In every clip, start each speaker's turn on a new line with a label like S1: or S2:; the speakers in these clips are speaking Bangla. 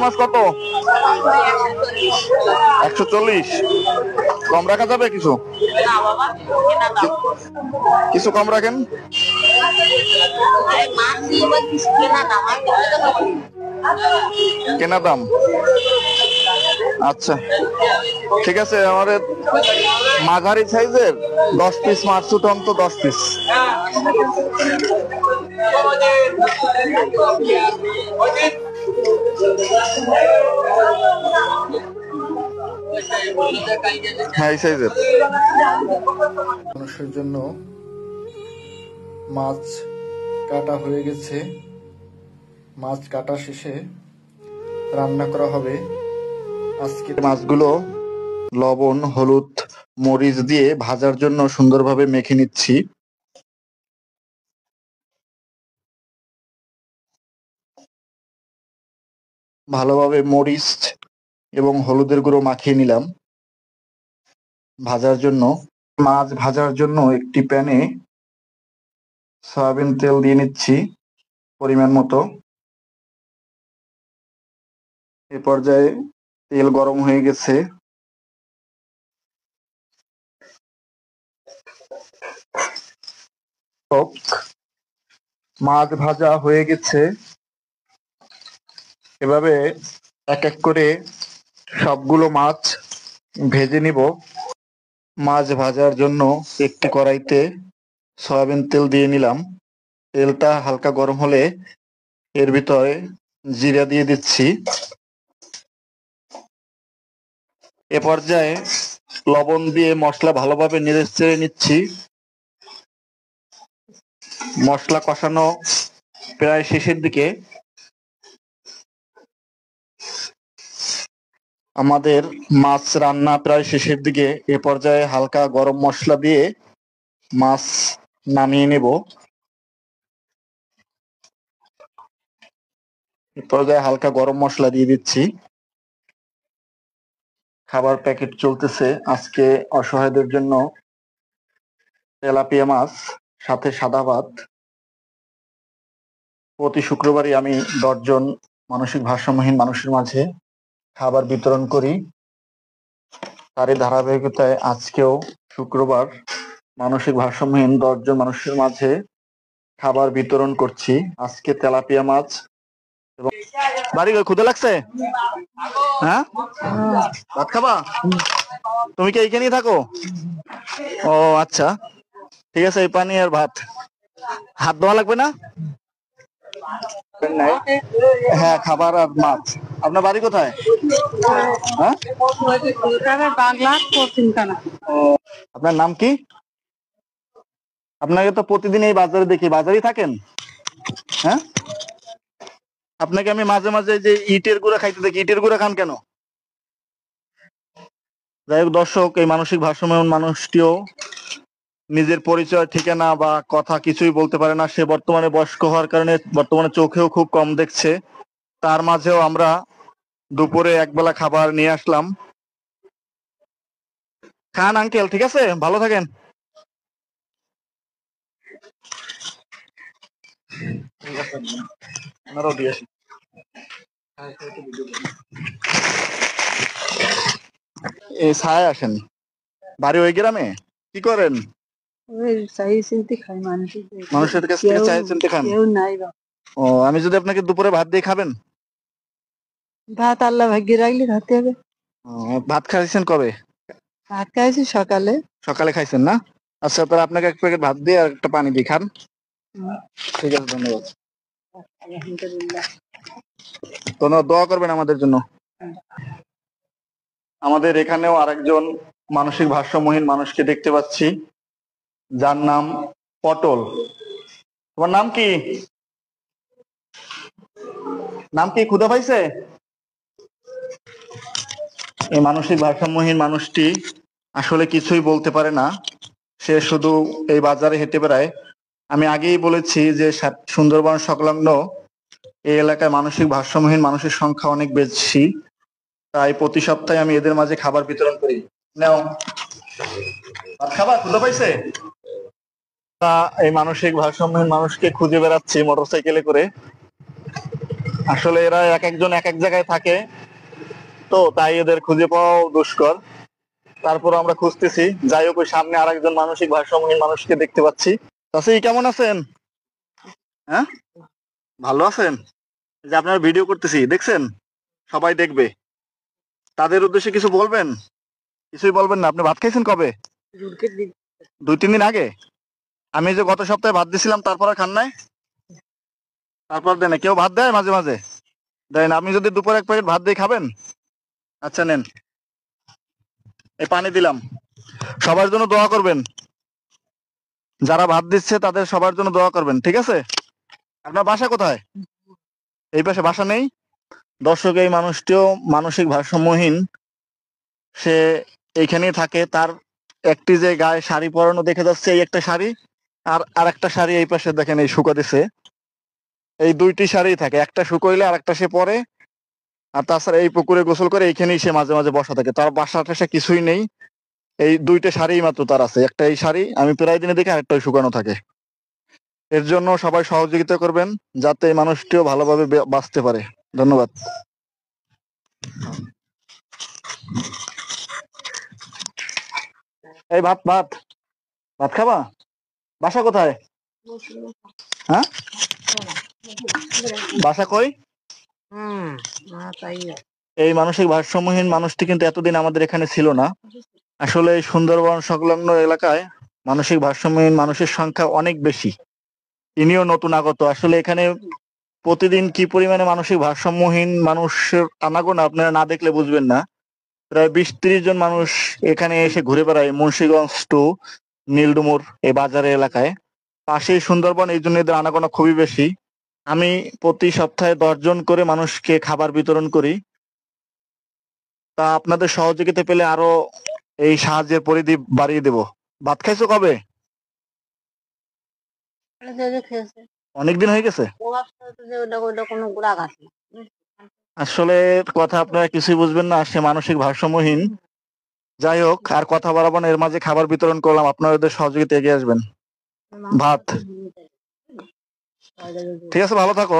S1: মাছ কত? 140। কম রাখা যাবে কিছু? কিছু কম রাখেন। কেনা দাম? আচ্ছা ঠিক আছে, আমাদের মাঝারি সাইজের 10 পিস মাছ উঠান তো, 10 পিস। হ্যাঁ এই সাইজের। মানুষের জন্য মাছ কাটা হয়ে গেছে। মাছ কাটা শেষে রান্না করা হবে। আজকে মাছগুলো লবণ, হলুদ, মরিচ দিয়ে ভাজার জন্য সুন্দরভাবে মেখে নিচ্ছি। ভালোভাবে মরিচ এবং হলুদের গুঁড়ো মাখিয়ে নিলাম ভাজার জন্য। মাছ ভাজার জন্য একটি প্যানে সয়াবিন তেল দিয়ে নিচ্ছি পরিমাণ মতো। এ পর্যায়ে তেল গরম হয়ে গেছে। মাছ ভাজা হয়ে গেছে। এভাবে এক এক করে সবগুলো মাছ ভেজে নিব। মাছ ভাজার জন্য একটি কড়াইতে সয়াবিন তেল দিয়ে নিলাম। তেলটা হালকা গরম হলে এর ভিতরে জিরা দিয়ে দিচ্ছি। এ পর্যায়ে লবণ দিয়ে মশলা ভালোভাবে নেড়ে চেড়ে নিচ্ছি। মশলা কষানো প্রায় শেষের দিকে। আমাদের মাছ রান্না প্রায় শেষের দিকে। এ পর্যায়ে হালকা গরম মশলা দিয়ে মাছ নামিয়ে নেব। এ পর্যায়ে হালকা গরম মশলা দিয়ে দিচ্ছি। খাবার প্যাকেট চলতেছে আজকে অসহায়দের জন্য। তেলাপিয়া মাছ সাথে সাদা ভাত। প্রতি শুক্রবারই আমি 10 জন মানসিক ভারসাম্যহীন মানুষের মাঝে খাবার বিতরণ করি। তারই ধারাবাহিকতায় আজকেও শুক্রবার মানসিক ভারসাম্যহীন 10 জন মানুষের মাঝে খাবার বিতরণ করছি। আজকে তেলাপিয়া মাছ। এবং বাড়ি ক্ষুদে লাগছে? হ্যাঁ, ভাত খাবা? তুমি কি এইখানেই থাকো? ও আচ্ছা ঠিক আছে, এই পানি আর ভাত। হাত ধোয়া লাগবে না? হ্যাঁ, খাবার আর মাছ। আপনার বাড়ি কোথায়? হ্যাঁ, আপনার নাম কি? আপনাকে তো প্রতিদিন এই বাজারে দেখি, বাজারেই থাকেন? হ্যাঁ, আপনাকে আমি মাঝে মাঝে যে ইটের গুঁড়া খাইতে দেখি। ইটের গুঁড়া খান কেন? যাই হোক দর্শক, এই মানসিক ভারসাম্যহীন মানুষটিও নিজের পরিচয়, ঠিকানা বা কথা কিছুই বলতে পারে না। সে বর্তমানে বয়স্ক হওয়ার কারণে বর্তমানে চোখেও খুব কম দেখছে। তার মাঝেও আমরা দুপুরে একবেলা খাবার নিয়ে আসলাম। খান আঙ্কেল, ঠিক আছে, ভালো থাকেন। এই ছায় আসেন। বাড়ি ওই গ্রামে? কি করেন? মানুষের কাছ থেকে চাই চিনতে খান? ও, আমি যদি আপনাকে দুপুরে ভাত দিয়ে খাবেন?
S2: ভাত আল্লাহ ভাগ্যে রাখলে খাতে হবে।
S1: ভাত খাইছেন কবে?
S2: ভাত খাইছি সকালে।
S1: সকালে খাইছেন না? আচ্ছা, তাহলে আপনাকে এক প্যাকেট ভাত দিয়ে আর একটা পানি দিয়ে খান। ঠিক আছে, ধন্যবাদ। ধন্যবাদ, দোয়া করবেন আমাদের জন্য। আমাদের এখানেও আরেকজন মানসিক ভারসাম্যহীন মানুষকে দেখতে পাচ্ছি, যার নাম পটল। তোমার নাম কি? নাম কি? ক্ষুধা পাইছে? এই মানসিক ভারসাম্যহীন মানুষটি আসলে কিছুই বলতে পারে না। সে শুধু এই বাজারে হেঁটে বেড়ায়। আমি আগেই বলেছি যে সুন্দরবন সংলগ্ন এই এলাকায় মানসিক ভারসাম্যহীন মানুষের সংখ্যা অনেক বেশি। তাই প্রতি সপ্তাহে আমি এদের মাঝে খাবার বিতরণ করি। নাও, ভাত খাবার? ক্ষুধা পাইছে? এই মানসিক ভারসাম্যহীন মানুষকে খুঁজে বেড়াচ্ছি মোটরসাইকেলে করে। আসলে এরা এক একজন এক এক জায়গায় থাকে, তো তাই এদের খুঁজে পাওয়াও দুষ্কর। তারপর আমরা খুঁজতেছি। যাই হোক, ওই সামনে আরেকজন মানসিক ভারসাম্যহীন মানুষকে দেখতে পাচ্ছি। চাচি, কেমন আছেন? হ্যাঁ, ভালো আছেন? এই যে আপনার ভিডিও করতেছি, দেখছেন? সবাই দেখবে। তাদের উদ্দেশ্যে কিছু বলবেন? কিছুই বলবেন না? আপনি ভাত খাইছেন কবে? 2-3 দিন আগে? আমি যে গত সপ্তাহে ভাত দিছিলাম, তারপর আর খান নাই? তারপর দেন না? কেউ ভাত দেয় মাঝে মাঝে? দেয় না? আমি যদি দুপুরে 1 প্লেট ভাত দিয়ে খাবেন? আচ্ছা, নেন, এই পানি দিলাম। সবার জন্য দোয়া করবেন। যারা ভাত দিচ্ছে তাদের সবার জন্য দোয়া করবেন, ঠিক আছে? আপনার বাসা কোথায়? এই পাশে বাসা নেই? দর্শক, এই মানুষটিও মানসিক ভারসাম্যহীন। সে এইখানেই থাকে। তার একটি যে গায়ে শাড়ি পরানো দেখে যাচ্ছে, এই একটা শাড়ি, আর আরেকটা শাড়ি এই পাশে দেখেন এই শুকা দিছে। এই 2টি শাড়ি থাকে, একটা শুকোইলে আর একটা সে পরে। আর তাছাড়া এই পুকুরে গোসল করে এইখানেই সে মাঝে মাঝে বসা থাকে। তার বাসা টাসা কিছুই নেই। এই 2টা শাড়ি মাত্র তার আছে। একটা এই শাড়ি আমি প্রায় দিনে দেখি, আরেকটা শুকানো থাকে। এর জন্য সবাই সহযোগিতা করবেন, যাতে এই মানুষটিও ভালোভাবে বাঁচতে পারে। ধন্যবাদ। এই ভাত ভাত ভাত খাবা? বাসা কোথায়? হ্যাঁ, বাসা কই? এই মানসিক ভারসাম্যহীন মানুষটি কিন্তু এতদিন আমাদের এখানে ছিল না। আসলে এই সুন্দরবন সংলগ্ন এলাকায় মানসিক ভারসাম্যহীন মানুষের সংখ্যা অনেক বেশি। ইনিও নতুন আগত। আসলে এখানে প্রতিদিন কি পরিমাণে মানসিক ভারসাম্যহীন মানুষের আনাগোনা আপনারা না দেখলে বুঝবেন না। প্রায় 20-30 জন মানুষ এখানে এসে ঘুরে বেড়ায় মুন্সিগঞ্জ টু নীলডুমুর এই বাজারে এলাকায়। পাশেই সুন্দরবন, এই জন্য এদের আনাগোনা খুবই বেশি। আমি প্রতি সপ্তাহে 10 জন করে মানুষকে খাবার বিতরণ করি। তা আপনাদের সহযোগিতা পেলে আরো এই সাহায্যের পরিধি বাড়িয়ে দেব। ভাত খাইছো কবে? অনেকদিন হয়ে গেছে। আসলে কথা আপনারা কিছুই বুঝবেন না, সে মানসিক ভারসাম্যহীন। যাই হোক, আর কথা বাড়াবো না। এর মাঝে খাবার বিতরণ করলাম, আপনারা ওদের সহযোগিতা এগিয়ে আসবেন। ভাত, ঠিক আছে, ভালো থাকো।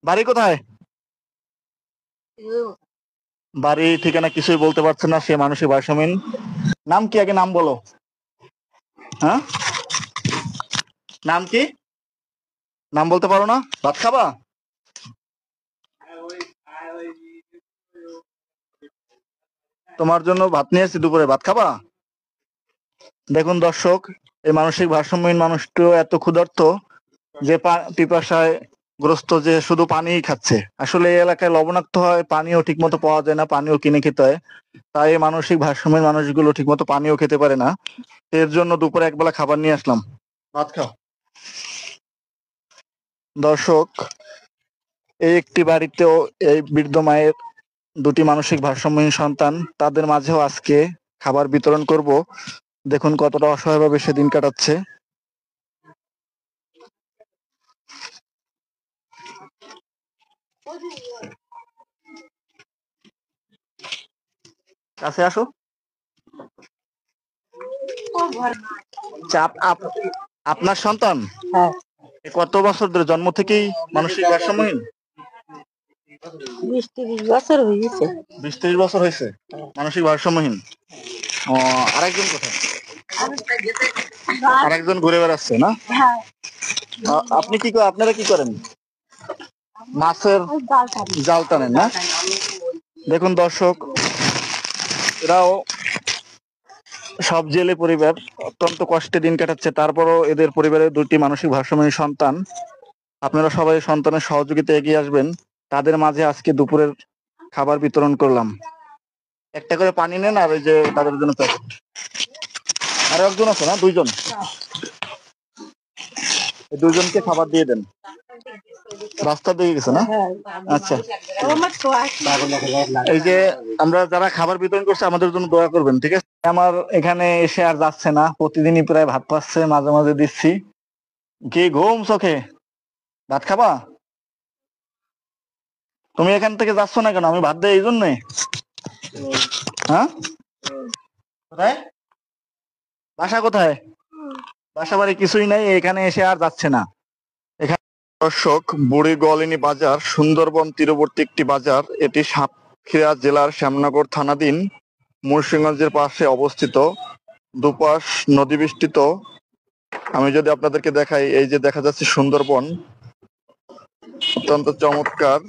S1: বাড়ি কোথায়? বাড়ি ঠিকানা কিছুই বলতে পারছে না সে মানসিক ভারসাম্যহীন। নাম কি? আগে নাম বলো। হ্যাঁ, নাম কি? নাম বলতে পারো না? ভাত খাবা? তোমার জন্য ভাত নিয়ে এসেছি দুপুরে, ভাত খাবা? দেখুন দর্শক, এই মানসিক ভারসাম্যহীন মানুষটিও এত ক্ষুধার্ত যে পিপাসায় গ্রস্ত, যে শুধু পানিই খাচ্ছে। আসলে এই এলাকায় লবণাক্ত হয়, পানিও ঠিক মতো পাওয়া যায় না, পানিও কিনে খেতে হয়। তাই এই মানসিক ভারসাম্যহীন মানুষগুলো ঠিক মতো পানিও খেতে পারে না। এর জন্য দুপুরে একবেলা খাবার নিয়ে আসলাম, ভাত খাও। দর্শক, এই একটি বাড়িতেও এই বৃদ্ধ মায়ের 2টি মানসিক ভারসাম্যহীন সন্তান, তাদের মাঝেও আজকে খাবার বিতরণ করব। দেখুন কতটা অসহায়ভাবে সে দিন কাটাচ্ছে। কাছে আসো। আচ্ছা, আপনার সন্তান এ কত বছর ধরে, জন্ম থেকেই মানসিক ভারসাম্যহীন?
S2: 20-30 বছর হয়ে গেছে।
S1: 20-30 বছর হয়েছে মানসিক ভারসাম্যহীন। ও, আরেকজন কোথায়? আরেকজন ঘুরে বেড়াচ্ছে না? আপনি কি আপনারা কি করেন? মাছের জাল টানেন না? দেখুন দর্শক, এরাও সব জেলে পরিবার, অত্যন্ত কষ্টে দিন কাটাচ্ছে। তারপরও এদের পরিবারের 2টি মানসিক ভারসাম্যহীন সন্তান। আপনারা সবাই সন্তানের সহযোগিতা এগিয়ে আসবেন। তাদের মাঝে আজকে দুপুরের খাবার বিতরণ করলাম। একটা করে পানি নেন, আর ওই যে তাদের জন্য প্যাকেট। আরো একজন আছে না? 2 জন। এই 2জনকে খাবার দিয়ে দেন। রাস্তা দিয়ে গেছে না? আচ্ছা, এই যে আমরা যারা খাবার বিতরণ করছে, আমাদের জন্য দোয়া করবেন, ঠিক আছে? আমার এখানে এসে আর যাচ্ছে না, প্রতিদিনই প্রায় ভাত পাচ্ছে, মাঝে মাঝে দিচ্ছি। কি ঘুম চোখে? ভাত খাবা? তুমি এখান থেকে যাচ্ছ না কেন? আমি ভাত দেই এই জন্যে। হ্যাঁ, কোথায় বাসা? কোথায় বাসা? বাড়ি কিছুই নাই, এখানে এসে আর যাচ্ছে না। এখানে দর্শক, বুড়িগোয়ালিনী বাজার সুন্দরবন তীরবর্তী একটি বাজার। এটি সাতক্ষীরা জেলার শ্যামনগর থানাধীন, মুন্সিগঞ্জের পাশে অবস্থিত, দুপাশ নদী বেষ্টিত। আমি যদি আপনাদেরকে দেখাই, এই যে দেখা যাচ্ছে সুন্দরবন, অত্যন্ত চমৎকার